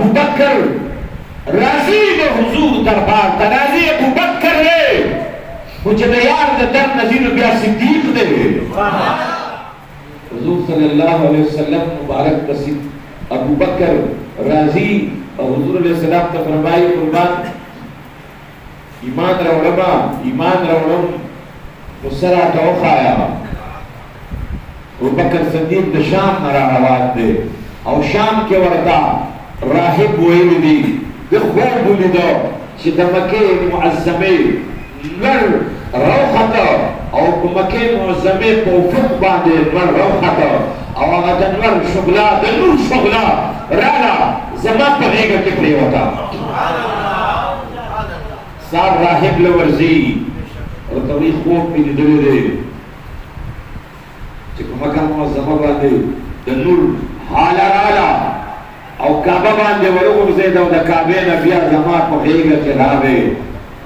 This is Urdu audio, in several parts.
ابو بکر راضی د حضور دربار ته راضی ابو بکر دی خو چې د یار د درد نه ځي نو بیا صدیق دی حضور صلی الله علیه وسلم مبارک تصیب ابو بکر راضی او حضور علیہ السلام ته فرمایي قربان ایمان راوړم نو سره ته وخایا ابو بکر صدیق د شام نه روان دی او شام کې ورته راهب ویلی دی د خوب ولیدو چې د مکې معظمې لر روخته او په مکې معظمې په افق باندې لر روخته او هغه د نور شغلا راله زما په غېږه کې پرېوته سار راهب له ورځي ورته وایي خوب مې لیدلی دی چې په مکه معظمه باندې د نور حاله راله او کعبه باندې ورغورځېد او د کعبې نه بیا زما په غېږه کې راغی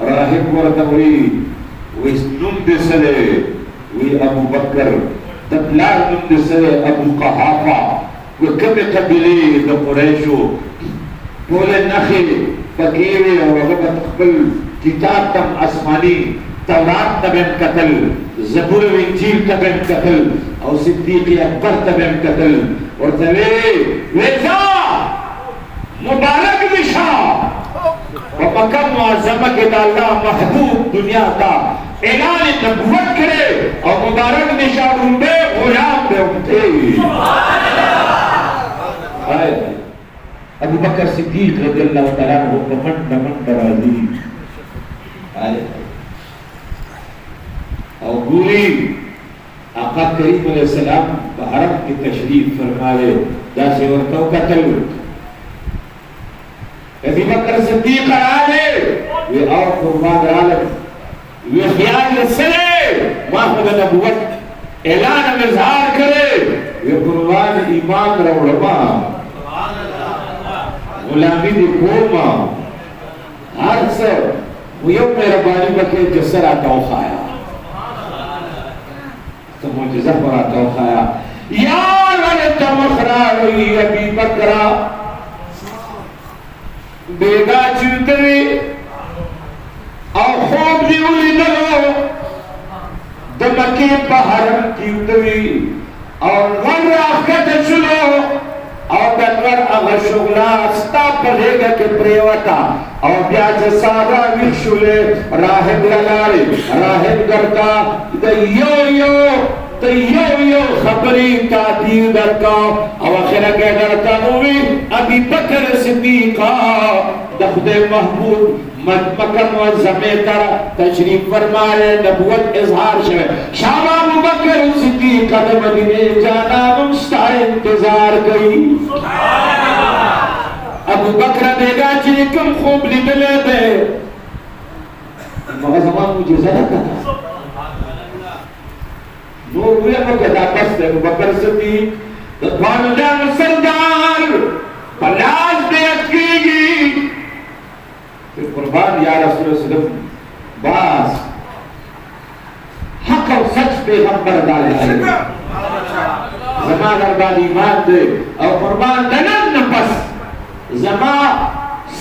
راهب ورته وایي نوم دې څه دی وایي ابوبکر د پلار نوم دې څه دی ابو قحافه کومې قبیلې د قریشو ټولې نښې پکې وې او هغه به خپل کتاب تم آسماني تورات ته به یې کتل زبور او انجیل ته به یې کتل او صدیق اکبر ته به یې کتل ورته ویې ځه مبارک دې شه په مکه معظمه کې د الله محبوب دنیا ته اعلان نبوت کړی او مبارک دې شه رومبې غلام دې ومته ابو بکر صدیق رضی اللہ تعالیٰ عنہ په منډه راځي او ګوري آقا کریم علیہ السلام په حرم کې تشریف فرماوه داسې ورته وکتل ابو بکر صدیق راغی وی او قربان راغی وی خیال سره ما خو د نبوت اعلان اظهار کړي وی قربان ایمان راوړم غلامی دی کوما هر څه و یو مهرباني وکړي چې سره راوخایا ته معجزه راوخایا یا ولت مخراوي ابي بکر بیگا چوتوي او خوب دی ولیدلو د مکې په حرم کې وتوي او ور راکته شلو او دنور اغا شغلا ستا پر غیگا کے پریوتا او بیاج سارا ویخشولے راہب للالی راہب گرتا دا یو خبری تعدیر درکا او آخرہ کے درتا ہوئی ابی بکر صدیقہ دخد محبوب مکہ معظمے ترہ تشریف فرمائے نبوت اظہار شوئے شام ابو بکر صدیقہ دا مدینے جانا ممستا انتظار گئی ابو بکر دیگا چلی کم خوب لیدلے دے مگر زمان مجھے زدہ کتا نور ہوئے مکتا پس دے ابو بکر صدیق دکھوانو جان سردار پلاز دیت کی گی پھر قربان یا رسول اللہ صلی اللہ علیہ وسلم باز حق و سچ پیغمبر ڈالے زمان ارباد ایمان دے اور قربان دنن نفس زمان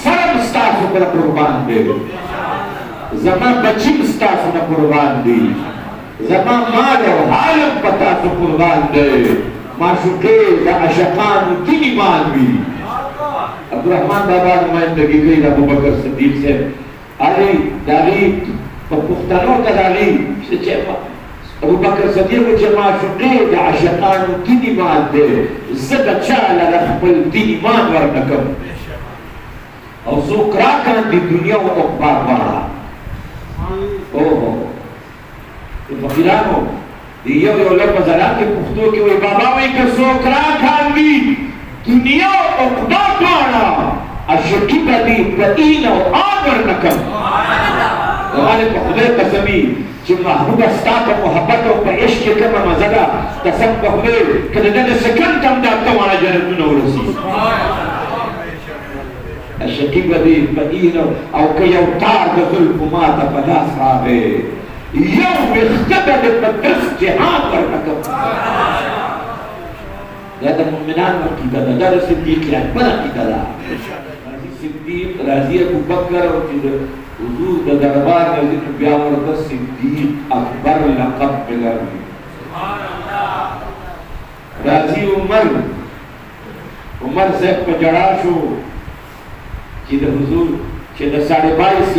سرم ستاسو پر قربان دے زمان بچیم ستاسو نا قربان دی زمان مال و حالم پتاسو قربان دے معشوقے دا عشقان دین ایمان بھی عبدالرحمن بابا نمائندگی کئی ابو بکر صدیق سے آلی داغی پختانوں کا داغی ابو بکر صدیق چه معشوقی دا عشقان دین ایمان دے زد چال رخبل دین ایمان ورنکم او سوک راکان دی دنیا و اقبار بارا تو فقیرانو دی یو لفظ علاقی پختو کی وی بابا وی که سوک راکان دی دنیا و اقبار بارا اشکی با دی پئین و آمر نکم غالب خدای قسمی چې محبوب ستا په محبت او په عشق کې کومه مزه ده قسم په خدای که د دې سکند هم دا تمه جنتونه ورسي عشقي به دې فقیر او که یو تار د زلفو ماته په لاس راغی یو ویښته به دې په دس جهان ورنکم دا د مؤمنانو عقیده ده، دا د صدیق اکبر عقیده ده. راځي صدیق، راځي ابوبکر، او چې د حضور د دربار نه ځي نو بیا ورته صدیق اکبر لقب ملاوي. راځي عمر صاحب په جړا شو چې د حضور چې د 22.5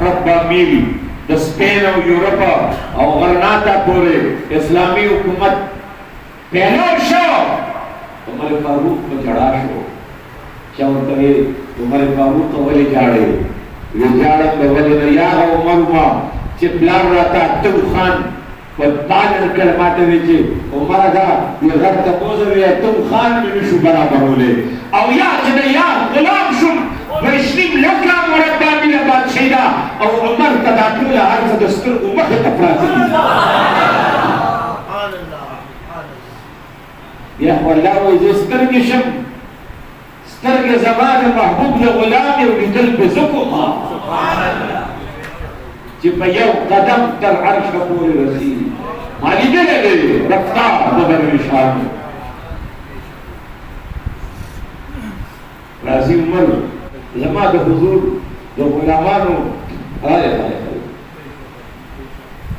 مربع میل د سپین او یورپ او غرناطه پورې اسلامي حکومت پهلو شو. عمر فاروق په جړا شو چې ورته عمر فاروق ولې جاړي وی جاړم د ولې نه یا عمر ما چې بلار راته اتو خان په پالر کلماته وی چې عمر دا یو غته موزه اتو خان مې شو برابرولې او یا چې یا غلام شم ویشنیم لکه مربع میل بادشاہی دا او عمر ته دا ټول هر څه د سترګو مخې ته پراته دي. یا والله وایي زه سترګې شم، سترګې زما د محبوب د غلام یې ولیدل به زه کومه چې په یو قدم تر عرشه پورې رسېږي. ما لیدلی دی رفتار د درویشانو. راځي عمر زما د حضور د غلامانو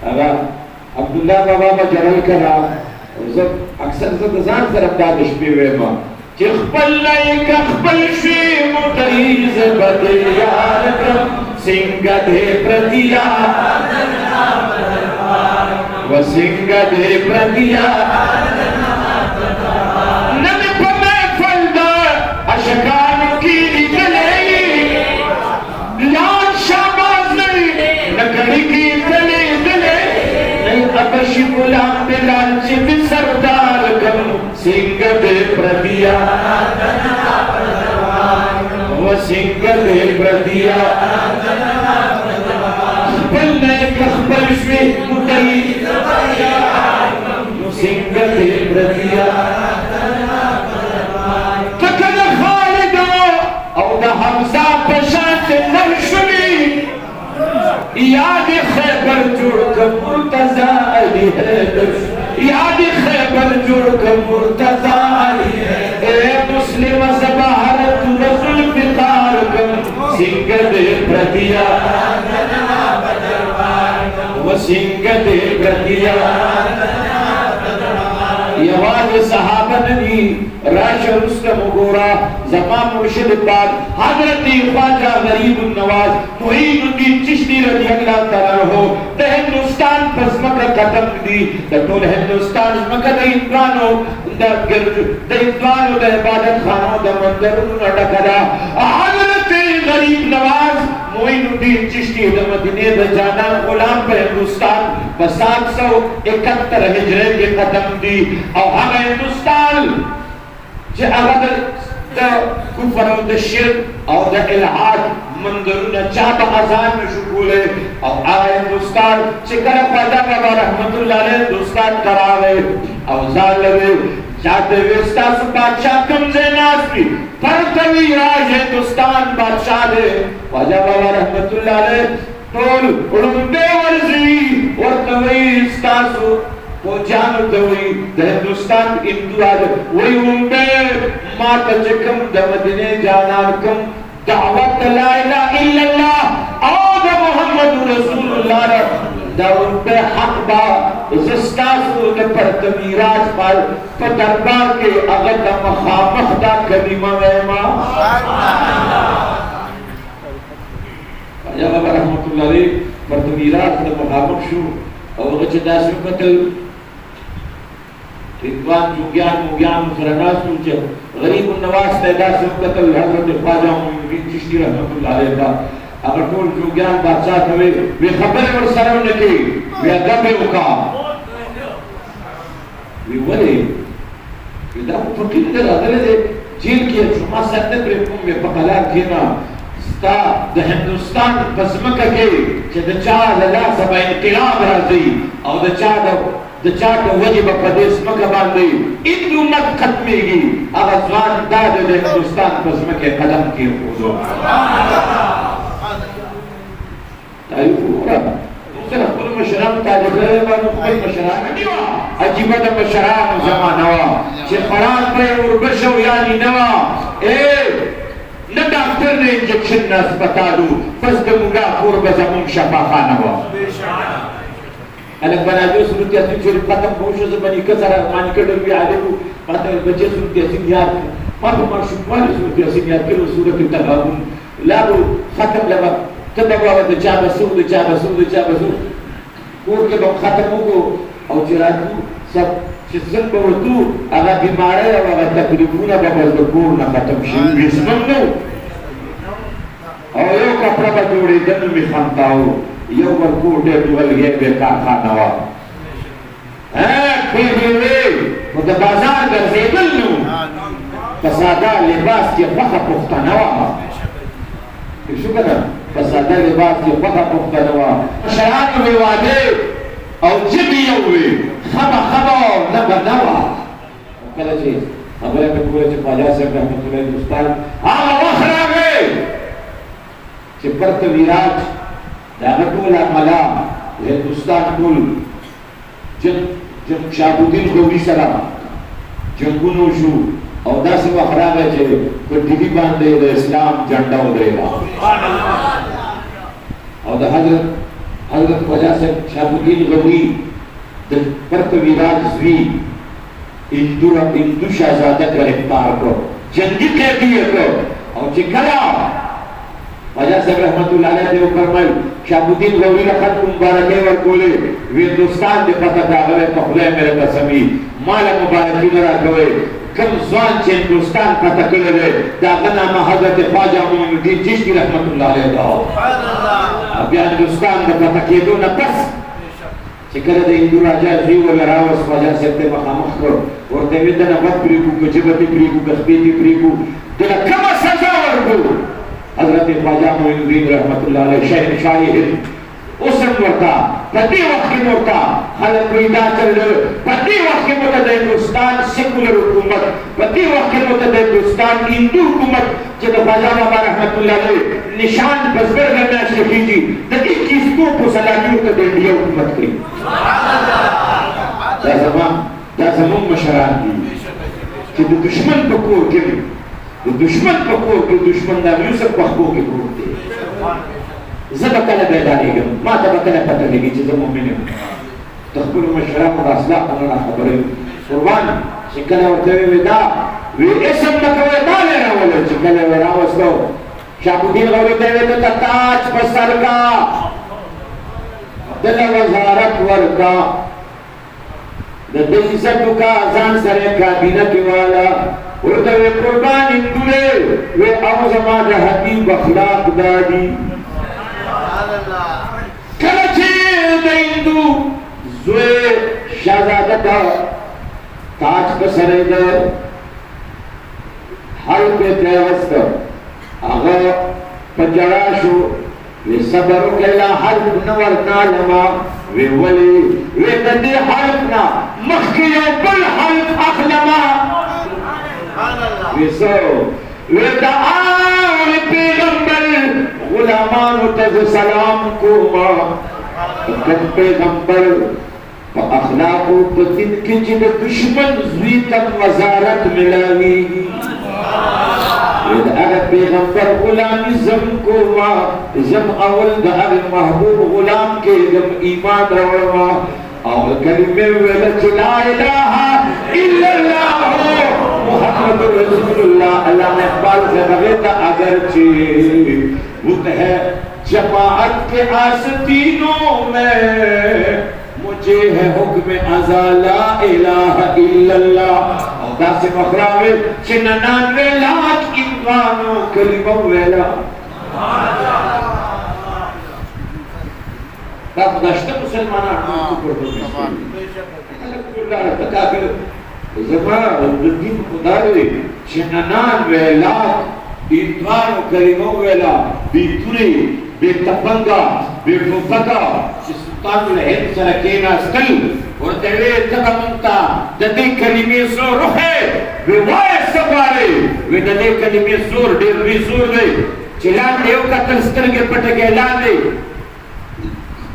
هغه عبدالله بابا به جړل کړه. زه اکثر زه د ځان سره دا د شپې وایم چې خپل لایق خپل شي موټریز بده یار کړم څنګه دې پردیا و څنګه دې پردیا نه مې په محفل د اشکانو کې لیدلی لان شاباز نه لکړی کې تللی ابشی غلام بلال چې د سردار کم څنګه دې پردیا و څنګه دې پردیا خپل نه خپل شوي متي نو څنګه دې پردیا تکل خالد او د حمزه په شان نشوي یاد خیبر جوړ کړ مرتضی علی حیدر یاد خیبر جوړ کړ مرتضی علی اے مسلم زبحرت رسول فقار کړ څنګه دې پردیا و څنګه دې پردیا یواز صحابه ندی راشه رستم وګورا زما مرشد پاک حضرت خواجہ غریب النواز معین الدین چشتی رضی اللہ تعالی عنہ د هندوستان پسمکه قدم دی د ټول هندوستان مکه د انسانو د عبادت خانو د مندرونو ډکدا حضرت غریب نواز معین الدین چشتی د مدینه د جانان غلام په هندوستان په 771 هجری کې قدم دی او هغه هندوستان چې هغه د کفر او د شرک او د الحاد مندرونه چا په اذان نشو کولی او هغه هندوستان چې کله خواجه بابا رحمت الله علیه هندوستان ته راغی او ځان لري چاته وی ستاسو بادشاہ کوم ځای ناست وي پرته وي راج هندوستان بادشاہ دی خواجه بابا رحمت الله علیه ټول ړومبې ورځي ورته وی ستاسو وہ جانو دوئی دا ہندوستان اندواد وی ونبے ماتا چکم دا مدینے جانان کم دعوت لا الہ الا اللہ او دا محمد رسول اللہ دا ونبے حق با زستاسو دا پرتمیراج پال پا دربار کے اگر دا مخامخ دا کلمہ ویما جب ابا رحمت اللہ علیہ پرتمیراج دا مخامخ شو او غچ دا سمتل رضوان جوگیان موگیان سرناسو چه غریب النواز تیدا سمتل حضرت خواجہ معین چشتی رحمت اللہ علیہ کا اگر طول جوگیان بادشاہ ہوئے وی خبر ور سرم نکی وی ادب اوکا وی ولی وی دا فقیر در ادھر دے جیل کیا شما سرنے پر اکم میں پقلار کینا ستا دا ہندوستان پسمکہ کے چه دا چاہ للا سبا انقلاب رازی او دا چاہ دا وجب پردیس مکہ باندی ان امت ختمے گی اغزوان دا دا ہندوستان پسمکہ قدم کی خوزو تاریخ ہو رہا دوسرا خود مشران طالبان باندې مشران نیوا عجیبه د مشران زمانہ وا چې قرآن پر وربشو یعنی نوا نه ډاکټر نه انجکشن نه هسپتالو بس د موږ کور به زموږ شفاخانه وا الک بناجو صورت یاسین چې ختم کوشش زبانی کسره مانی کډر بیا علو پته بچي صورت یاسین یاد ما په ماشومان صورت یاسین یاد کړو صورت تغابن لا ختم لبا تبغى د چا بسو کور کې به ختم وکړو او چې راځو سب چې څنګه ورته هغه بیماری او هغه تکلیفونه به د کور نه ختم شي وسمنو او یو کپڑا به جوړې دنه می خانتاو یو ورکوټه ډولګې به کارخانه وا پیږي نو د بازار ګرځېدل نو فساده لباس کې فخه پښتنه وا شو کنه فساده لباس کې فخه پښتنه وا شران وی واده او جبي وي خبا نه بنوا کله چې خبره په کوله چې پاجا صاحب رحمت الله دوستان هغه وخت راغی چې پرته ویراج دا ټول عملا هندوستان ټول جب شاهبودین غوري سره جنگونو شو او داسې وخت راغی چې په ټي وي باندې د اسلام جنډا ودرېده او د حضرت خواجه صاحب شاهبودین غوري د پرته ویراج زوی هندو شاهزاده گرفتار کړو جنگي قیدی یې کړو او چې کله خواجه صاحب رحمت الله علیه دیو فرمایل شاهبودین غوري له خط مبارکي ورکولې هندوستان د پته راغلی په خدای مې قسمي مال مبارکي نه راکوي کوم ځوان چې هندوستان پته کړی دی د هغه نامه حضرت خواجه معین الدین چشتي رحمت الله علیه ده بیا هندوستان د پته کېدو نه پس چې کله د هندو راجا زوی ولا راوس خواجه صاحب ته مخامخ کړ ورته ویل د نبات پریږو که جبه دې پریږو که خپې دې پریږو دله کومه سزا ورکړو حضرت خواجه معین الدین رحمت الله علیه شهنشاهی هند اوس هم ورته په دې وخت کې ورته خلک وایي دا چلل په دې وخت کې ورته د هندوستان سیکولر حکومت په دې وخت کې ورته د هندوستان هندو حکومت چې د خواجه بابا رحمت الله علیه نشان بزګر نه میاشتې کېږي د دې کیسکو په سلاجو ته د انډیا حکومت کوي دا زموږ مشران دي چې د دشمن په کور کې د دشمن په کور کې دشمن د یوسف په خپو کې پروت دی زه به کله بیدارېږم ما ته به کله پته لګي چې زه مؤمن یم د خپلو مشرانو د اخلاقو نه راخبره یم قربان چې کله ورته ویې دا وی اسم نه کوئ دا مې راولو چې کله یې راوستو شاهبودین غوري ته ویې ته تاج په سر کا دله وزارت ورکا د دې عزتو کا ځان سره کابینه کې والا ورته ویې قربان هندو دی وی او زما د حبیب اخلاق دا دي کله چې د هندو زوی شهزاده ته تاج په سر یې د حلق یې پرېوسته هغه په ژړا شو وی صبر وکړه لا حلق نه ورکړلما وی ولې وی د دې حلق نه مخکې یو بل حلق اخلما وی څه وی د آل پیغمبر غلامانو ته سلام کوما کوم پیغمبر په اخلاقو په دین کې چې د دشمن زوی ته وزارت ملاویږي د هغه پیغمبر غلامي زم کوما زم اول د هغه محبوب غلام کې زم ایمان راوړما او کلمه ویل چې لا اله الا الله محمد رسول الله علامہ اقبال سے بغیتا اگرچہ ہوتا ہے جماعت کے آستینوں میں مجھے ہے حکم ازا لا الہ الا اللہ اور داس مخراوی چننان ویلاک امکانو کلمہ ویلا دا خداشتا مسلمانان کو پردو بسکر زمان دین خدا دی چننان ویلاک ایدوانو کلمو ویلا بی توری بی تپنگا بی فوفکا چی سلطان الہند سرکینا اسکل ورطوی تکا منتا ددی کلمی سور روحے وی وائس سپارے وی ددی کلمی سور دیر وی سور دی چلان دیو کا تلستر کے پٹکے لان دی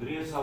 300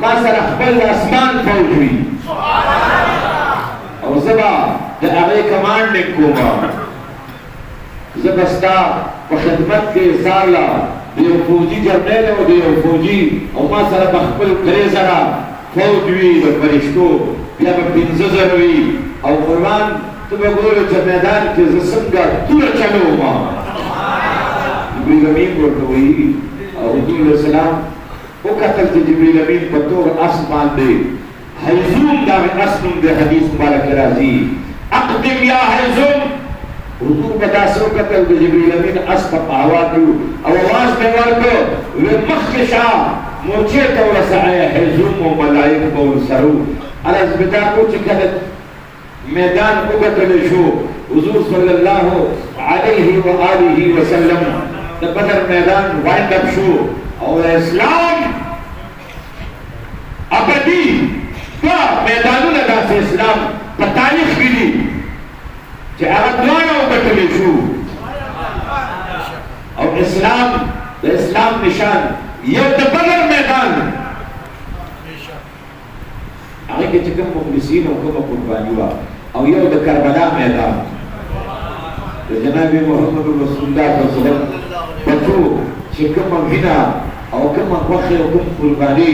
ما سر خپل اسمان فوج وی او زبا د هغه کمانډ کوما زبستا په خدمت کې سالا د فوجي جنرال او د فوجي او ما سره خپل درې زرا فوج وی د فرشتو بیا په 15000 وی او قربان ته وګورې چې میدان کې زسنګا ټول چلو ما جبريل ورته وی او رسول الله وقتل جبريل امين بطور اسمان دے حیزوم دا اسم دے حدیث مبارک راضی اقدم یا حیزوم حضور بداسو قتل جبريل امين اسم آواتو او آواز دیوار کو ومخشا موچے تورا سعی حیزوم و ملائک بول سرو عرض بتا کو چکلت میدان اقتل شو حضور صلی اللہ علیہ وآلہ وسلم دا بدر میدان وائند اپ شو اور اسلام ابدی تو میدانوں لگا سے اسلام پتالیخ کی لی کہ اغدوانا اکتلی شو اور اسلام نشان یہ بدر میدان آگے کے چکم مخلصین و کم قربانیوا اور یہ کربلا میدان جناب محمد رسول اللہ صلی اللہ علیہ وسلم بچو چکم مغینا او کم وخی او کم قربانی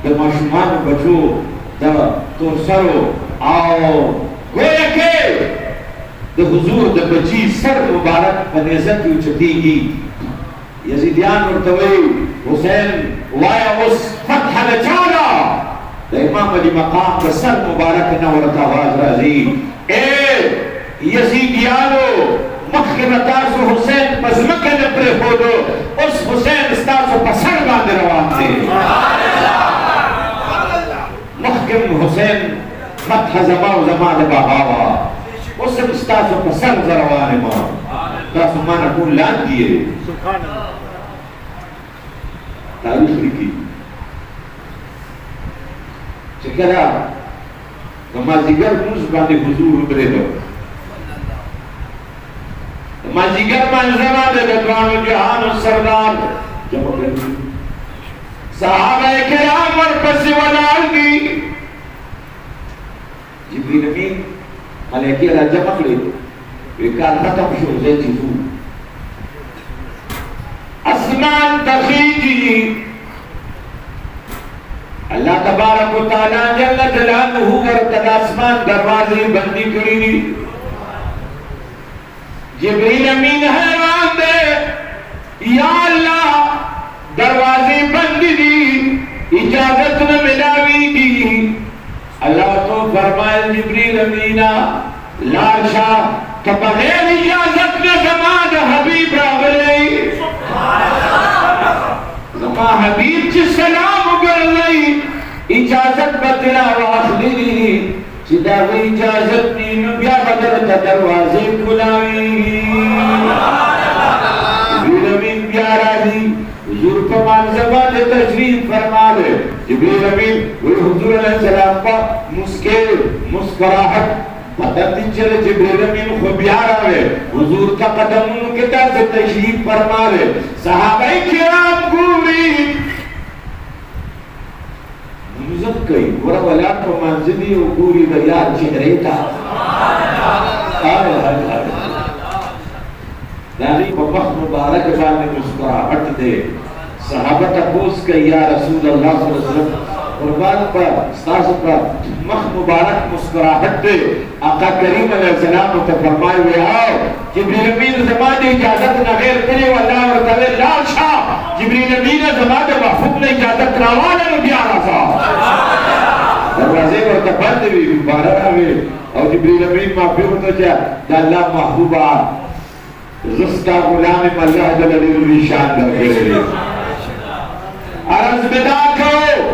در ماشومان بچو در تورسرو او گویا که در حضور در بچی سر مبارک پنیزت اوچتی گی یزیدیان ورطوی حسین وایا اس فتح لچانا در امام علی مقام در سر مبارک نورت آواز رازی اے یزیدیانو مخیمتاسو حسین پزمکن پر خودو اس حسین استاسو پسر باندھ روان دے مخیم حسین مدح زمان و زمان بہاوا اس استاسو پسر زروان ما تاسو مانا کون لان دیئے تاریخ لکی چکرہ نمازیگر موز باندے حضور ادرے دو مازیگر منظرہ دے دکان جہان و سردار صحابہ کرام ورپسی ولال دی جبریل امین ملیکی را جمع لے ویکار ختم شو زیتی تو اسمان تخیجی اللہ تبارک و تعالی جل جلالہ ورطل اسمان دروازی بندی کری جبریل امین حیران دے یا اللہ دروازے بند دی اجازت نہ ملاوی دی اللہ تو فرمائے جبریل امینا لارشا کہ بغیر اجازت نہ زمان حبیب راغلے زمان حبیب چی سلام اگر لئی اجازت بدلا واخلی چیدہ و اجازت نینو بیا بدر تا دروازے کلاوی جبریل امین بیارا دی حضور پمان زبان تشریف فرما لے جبریل امین حضور علیہ السلام پا مسکراحت بدر دی چلے جبریل امین خو بیارا لے حضور کا قدمون کتا سے تشریف فرما لے صحابہ کرام گوری منزد کئی ورہ ولاد کو منزدی و گوری بیاد چہرے تا داری کو وقت مبارک بانے مسکراحت دے صحابہ تپوس کئی یا رسول اللہ صلی اللہ علیہ وسلم قربان پر استاذ پر مخ مبارک مسکراحت دے آقا کریم علیہ السلام تو فرمائے ہوئے آؤ جبریل امین زمان اجازت نہ غیر کرے واللہ ورطوے لال شاہ جبریل امین زمان محفوظ نے اجازت راوانا نبی آرہا تھا دروازے ورطا بند بھی مبارک ہوئے اور جبریل امین معافی ہوتا چاہ اللہ محبوبہ رسکا غلام اللہ جلال الوشان در گئے عرض بدا کرو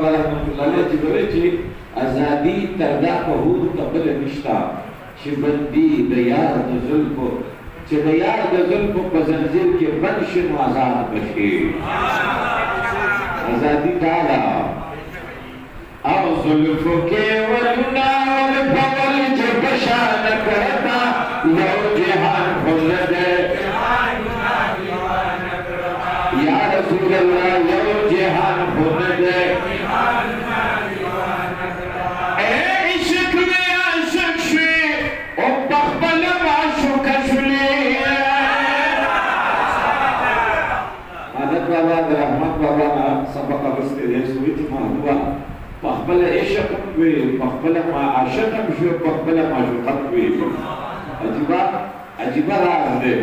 بابا رحمت الله علیه چې وایي چې ازادي تر دا حدود ته بل نشته چې بندي د یار د زلفو چې د یار د زلفو په زنځیر کې بند شي نو آزاد بشي ازادي دا ده او زلفو کې ولونه ولپول چې بشان کړتا یو جهان خل ده یا رسول الله یو جهان خل ده رحمت بابا سبق بسته دې سویت ما هوا پخپل عشق وي پخپل ما عاشق شو پخپل ما شوقت وي عجیب راز دې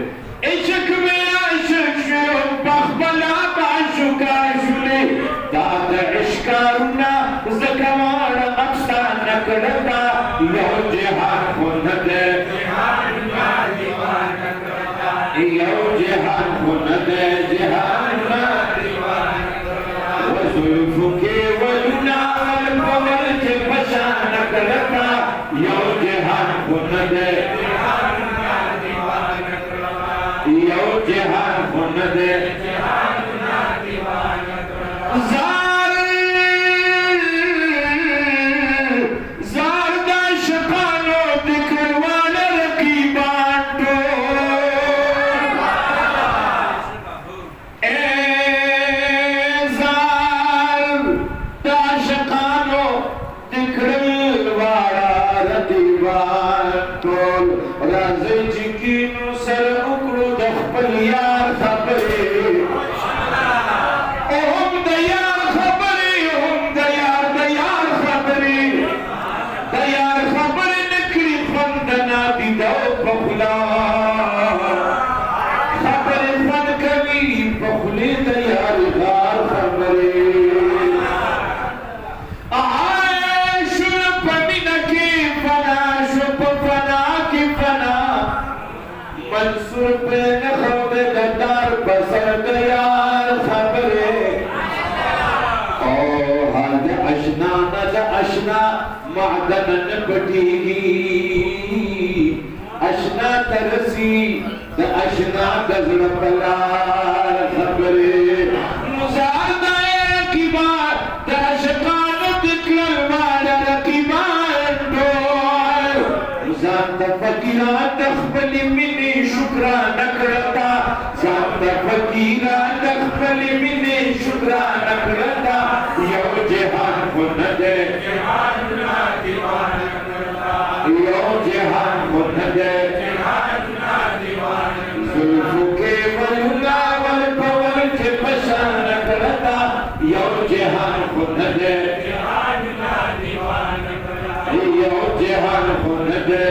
عشق مې عاشق شو پخپل ما شوق شو دا د عشقنا زکوان افسان کړتا یو جهان خون دې یو جهان خون دې جهان زلفوکے ولنا والقمر کے پشان کرتا یو جہان خون دے یو جہان خون دے زار دا شقانو دکھروان رقیبان تو راځي چې کینو سره وکړو د خپل یار خبرې هم د یار خبرې هم د یار خبرې د یار خبرې نه کړي خوند نه دي د په خوله خبرې خوند کوي په خولې د یار غار خبرې منصور پہ نخوض گدار بسر دیار خبرے او حد اشنا ند اشنا معدن نپٹی گی اشنا ترسی د اشنا گزر پلار خبرے مزار دائے رکیبار دا شکان دکلر مالا رکیبار دوار مزار دا فقیران دخبل منی شکران کرتا زان دا فقیران دخبل منی شکران کرتا یو جہان خون دے یو جہان خون دے زلفو کے ولنا والپول کے پشان کرتا یو جہان خون دے یو جہان خون دے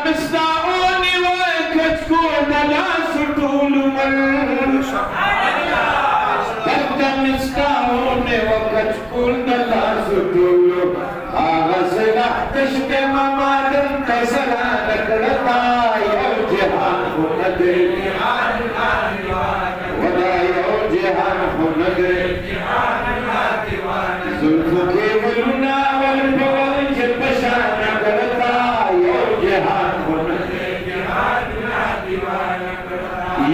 مستعوني وكتكون ناس طول تبدا مستعوني وكتكون ناس طول غسل تشك ممادن كسلا لكرتا يو جهان خندي ولا يو جهان خندي زلفك ولنا والبغل جبشان كرتا يو جهان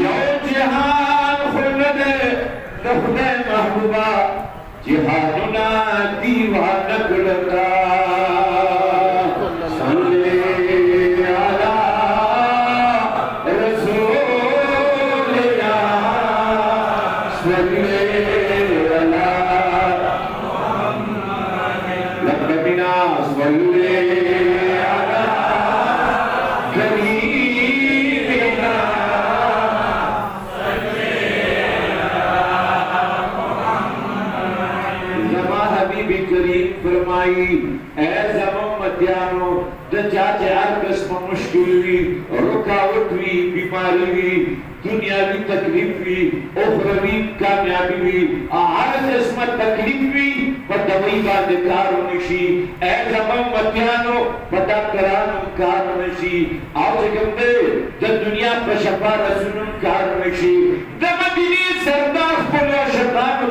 یو جہان خلد نخد محبوبہ جہاننا دیوان گلتا صلی علی رسول اللہ صلی علی لبنا صلی علی کریمنا کریم فرمائی اے زمان مدیانو دا چاچے ہر قسم مشکل وی رکاوٹ وی بیماری وی دنیاوی تکلیف وی اخروی کامیابی وی ہر قسم تکلیف وی پدوئی باد کارو نشی اے زمان مدیانو پدا کرانو کارو نشی آو جگم دے دا دنیا پا شفا رسولن کارو نشی دا مدینی سردار پلو شفانو